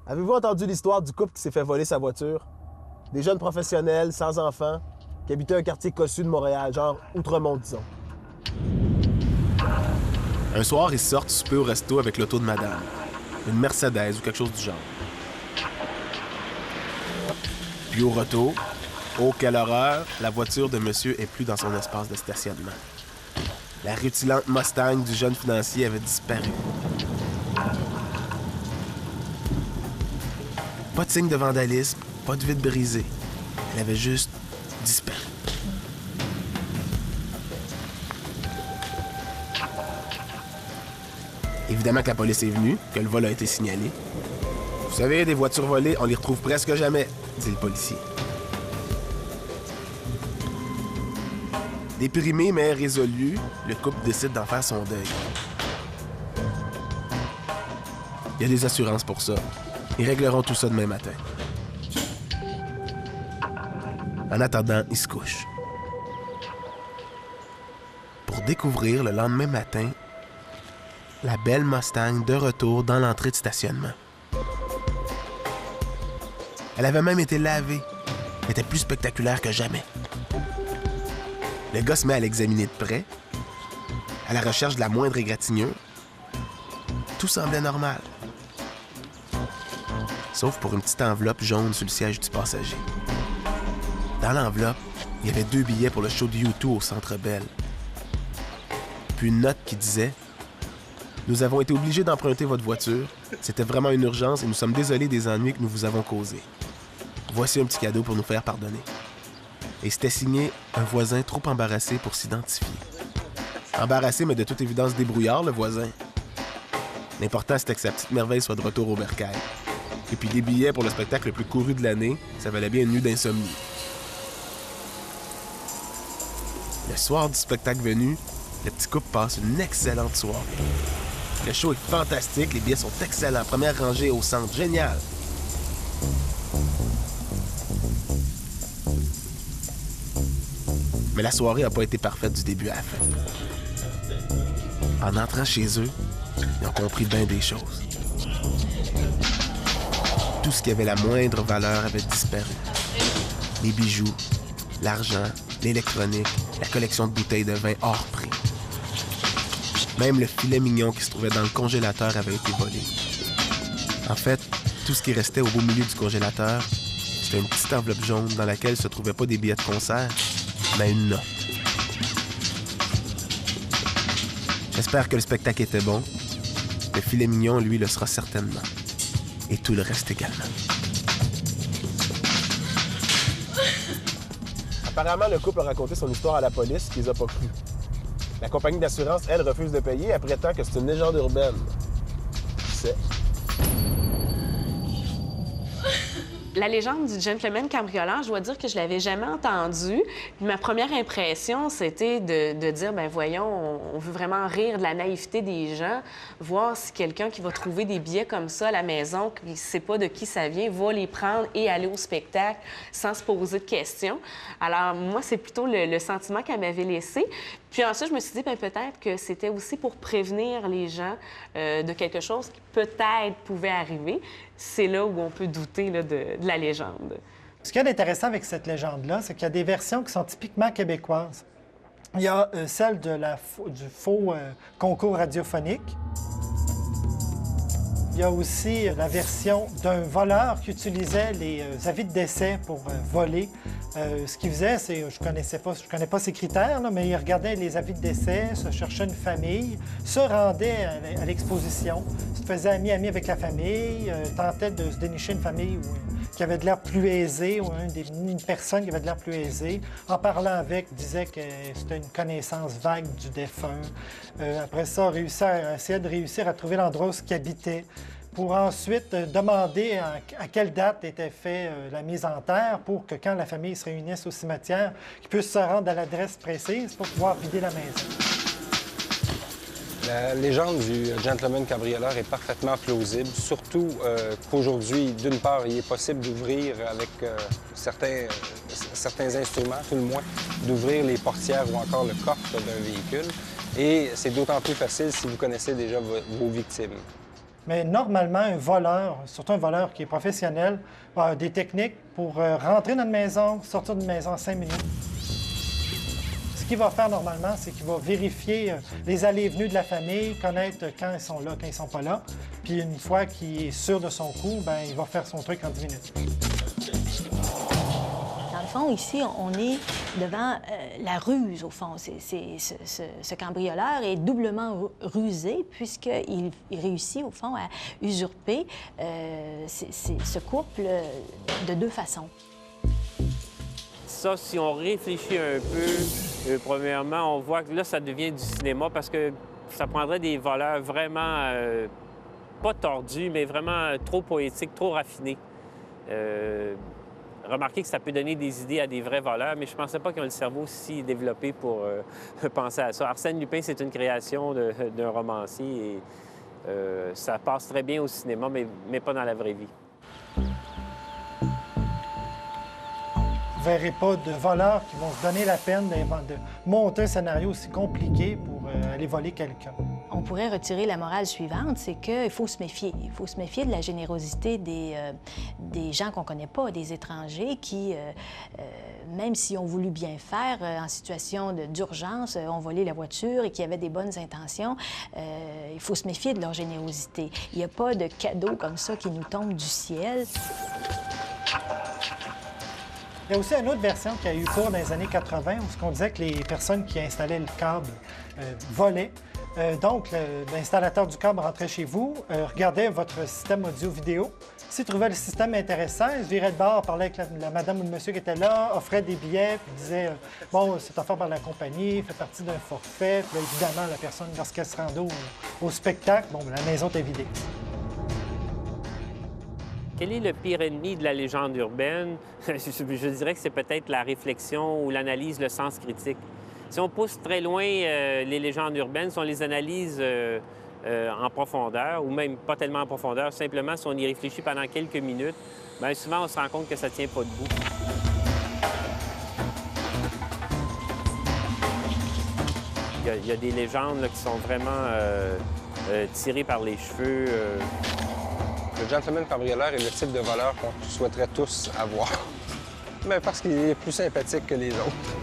Avez-vous entendu l'histoire du couple qui s'est fait voler sa voiture? Des jeunes professionnels, sans enfants, qui habitaient un quartier cossu de Montréal, genre Outremont, disons. Un soir, ils sortent souper au resto avec l'auto de madame. Une Mercedes ou quelque chose du genre. Puis au retour, oh quelle horreur, la voiture de monsieur est plus dans son espace de stationnement. La rutilante Mustang du jeune financier avait disparu. Pas de signe de vandalisme, pas de vitre brisée. Elle avait juste disparu. Évidemment que la police est venue, que le vol a été signalé. Vous savez, des voitures volées, on les retrouve presque jamais, dit le policier. Déprimé mais résolu, le couple décide d'en faire son deuil. Il y a des assurances pour ça. Ils régleront tout ça demain matin. En attendant, ils se couchent. Pour découvrir le lendemain matin la belle Mustang de retour dans l'entrée de stationnement. Elle avait même été lavée. Elle était plus spectaculaire que jamais. Le gars se met à l'examiner de près, à la recherche de la moindre égratignure. Tout semblait normal. Sauf pour une petite enveloppe jaune sur le siège du passager. Dans l'enveloppe, il y avait 2 billets pour le show de U2 au Centre Bell. Puis une note qui disait « Nous avons été obligés d'emprunter votre voiture. C'était vraiment une urgence et nous sommes désolés des ennuis que nous vous avons causés. Voici un petit cadeau pour nous faire pardonner. » Et c'était signé un voisin trop embarrassé pour s'identifier. Embarrassé, mais de toute évidence débrouillard, le voisin. L'important, c'était que sa petite merveille soit de retour au bercail. Et puis des billets pour le spectacle le plus couru de l'année, ça valait bien une nuit d'insomnie. Le soir du spectacle venu, le petit couple passe une excellente soirée. Le show est fantastique, les billets sont excellents. Première rangée au centre, génial. Mais la soirée n'a pas été parfaite du début à la fin. En entrant chez eux, ils ont compris bien des choses. Tout ce qui avait la moindre valeur avait disparu. Les bijoux, l'argent, l'électronique, la collection de bouteilles de vin hors prix. Même le filet mignon qui se trouvait dans le congélateur avait été volé. En fait, tout ce qui restait au beau milieu du congélateur, c'était une petite enveloppe jaune dans laquelle se trouvaient pas des billets de concert, mais une note. J'espère que le spectacle était bon. Le filet mignon, lui, le sera certainement. Et tout le reste également. Apparemment, le couple a raconté son histoire à la police, qui les a pas cru. La compagnie d'assurance, elle, refuse de payer. Elle prétend que c'est une légende urbaine. C'est... La légende du gentleman cambrioleur, je dois dire que je l'avais jamais entendue. Ma première impression, c'était de dire, ben voyons, on veut vraiment rire de la naïveté des gens, voir si quelqu'un qui va trouver des billets comme ça à la maison, qui ne sait pas de qui ça vient, va les prendre et aller au spectacle sans se poser de questions. Alors moi, c'est plutôt le sentiment qu'elle m'avait laissé. Puis ensuite, je me suis dit, ben peut-être que c'était aussi pour prévenir les gens de quelque chose qui peut-être pouvait arriver. C'est là où on peut douter là, de la légende. Ce qu'il y a d'intéressant avec cette légende-là, c'est qu'il y a des versions qui sont typiquement québécoises. Il y a celle du faux concours radiophonique. Il y a aussi la version d'un voleur qui utilisait les avis de décès pour voler. Ce qu'il faisait, c'est, je connais pas ses critères, là, mais il regardait les avis de décès, se cherchait une famille, se rendait à l'exposition, se faisait ami avec la famille, tentait de se dénicher une famille qui avait de l'air plus aisée, ou une personne qui avait de l'air plus aisée. En parlant avec, disait que c'était une connaissance vague du défunt. Après ça, essayait de réussir à trouver l'endroit où il habitait, pour ensuite demander à quelle date était faite la mise en terre pour que quand la famille se réunisse au cimetière, qu'ils puissent se rendre à l'adresse précise pour pouvoir vider la maison. La légende du gentleman cambrioleur est parfaitement plausible, surtout qu'aujourd'hui, d'une part, il est possible d'ouvrir avec certains instruments, tout le moins, d'ouvrir les portières ou encore le coffre d'un véhicule. Et c'est d'autant plus facile si vous connaissez déjà vos victimes. Mais normalement, un voleur, surtout un voleur qui est professionnel, va avoir des techniques pour rentrer dans une maison, sortir d'une maison en 5 minutes. Ce qu'il va faire normalement, c'est qu'il va vérifier les allées et venues de la famille, connaître quand ils sont là, quand ils sont pas là. Puis une fois qu'il est sûr de son coup, ben il va faire son truc en 10 minutes. Dans le fond, ici, on est devant la ruse, au fond. Ce cambrioleur est doublement rusé puisqu'il réussit, au fond, à usurper ce couple de 2 façons. Ça, si on réfléchit un peu, premièrement, on voit que là, ça devient du cinéma parce que ça prendrait des voleurs vraiment, pas tordus, mais vraiment trop poétiques, trop raffinés. Remarquez que ça peut donner des idées à des vrais voleurs, mais je ne pensais pas qu'ils ont le cerveau si développé pour penser à ça. Arsène Lupin, c'est une création d'un romancier et ça passe très bien au cinéma, mais pas dans la vraie vie. Vous ne verrez pas de voleurs qui vont se donner la peine de monter un scénario aussi compliqué pour aller voler quelqu'un. On pourrait retirer la morale suivante, c'est qu'il faut se méfier. Il faut se méfier de la générosité des gens qu'on ne connaît pas, des étrangers qui, même s'ils ont voulu bien faire, en situation d'urgence, ont volé la voiture et qui avaient des bonnes intentions, il faut se méfier de leur générosité. Il n'y a pas de cadeau comme ça qui nous tombe du ciel. Il y a aussi une autre version qui a eu cours dans les années 80 où on disait que les personnes qui installaient le câble volaient. Donc, l'installateur du câble rentrait chez vous, regardait votre système audio-vidéo. S'il trouvait le système intéressant, il se virait de bord, parlait avec la madame ou le monsieur qui était là, offrait des billets, puis disait bon, c'est offert par la compagnie, fait partie d'un forfait. Puis là, évidemment, la personne, lorsqu'elle se rendait au spectacle, bon, la maison était vidée. Quel est le pire ennemi de la légende urbaine? Je dirais que c'est peut-être la réflexion ou l'analyse, le sens critique. Si on pousse très loin les légendes urbaines, si on les analyse en profondeur, ou même pas tellement en profondeur, simplement si on y réfléchit pendant quelques minutes, bien souvent on se rend compte que ça ne tient pas debout. Il y a des légendes là, qui sont vraiment tirées par les cheveux. Le gentleman cambrioleur est le type de voleur qu'on souhaiterait tous avoir. Mais parce qu'il est plus sympathique que les autres.